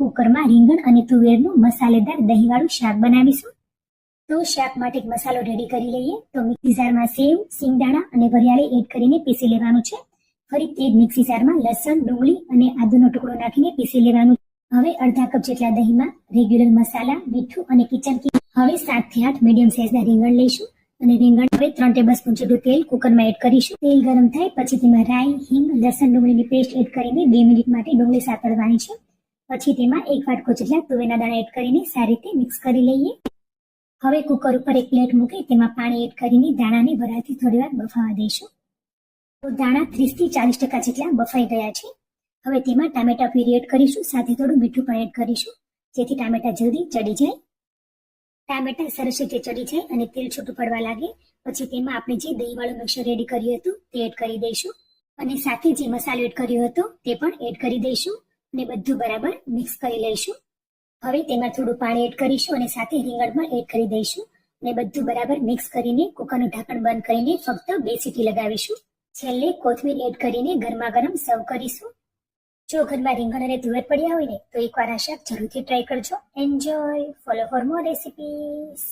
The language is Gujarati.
કુકરમાં રીંગણ અને તુવેરનું મસાલેદાર દહીંવાળું શાક બનાવીશું. તો શાક માટે એક મસાલો રેડી કરી લઈએ. તો મિક્સી જારમાં સેવ, સિંગદાણા અને વરિયાળી એડ કરીને પીસી લેવાનું છે. ફરી તે જ મિક્સી જારમાં લસણ, ડુંગળી અને આદુનો ટુકડો નાખીને પીસી લેવાનું. હવે અડધા કપ જેટલા દહીંમાં રેગ્યુલર મસાલા, મીઠું અને કિચન કિંગ. હવે 7 થી 8 મીડિયમ સાઇઝના રીંગણ લઈશું અને રીંગણ હવે 3 ટેબલસ્પૂન જેટલું તેલ કુકરમાં એડ કરીશું. તેલ ગરમ થાય પછી તેમાં રાઈ, હિંગ, લસણ, ડુંગળીની પેસ્ટ એડ કરીને 2 મિનિટ માટે ડુંગળી સાતળવાની છે. પછી તેમાં 1 વાટકો જેટલા તુવેરના દાણા એડ કરીને સારી રીતે મિક્સ કરી લઈએ. હવે કુકર ઉપર એક પ્લેટ મૂકી તેમાં પાણી એડ કરીને દાણાને વરાળથી થોડીવાર બફાવા દઈશું. તો દાણા 30 થી 40% જેટલા બફાઈ ગયા છે. હવે તેમાં ટામેટા પ્યુરી એડ કરીશું, સાથે થોડું મીઠું પણ એડ કરીશું જેથી ટામેટા જલ્દી ચડી જાય. ટામેટા સરસ રીતે ચડી જાય અને તેલ છૂટું પડવા લાગે પછી તેમાં આપણે જે દહીંવાળું મિક્સર રેડી કર્યું હતું તે એડ કરી દઈશું અને સાથે જે મસાલો એડ કર્યો હતો તે પણ એડ કરી દઈશું અને બધું બરાબર મિક્સ કરી લઈશું. હવે તેમાં થોડું પાણી એડ કરીશું અને સાથે રીંગણ પણ એડ કરી દઈશું અને બધું બરાબર મિક્સ કરીને કુકરનું ઢાંકણ બંધ કરીને ફક્ત 2 સીટી લગાવીશું. છેલ્લે કોથમીર એડ કરીને ગરમા ગરમ સર્વ કરીશું. જો ઘરમાં રીંગણ અને તુવેર પડ્યા હોય ને તો એકવાર આ શાક જરૂરથી ટ્રાય કરજો. Enjoy. Follow for more recipes.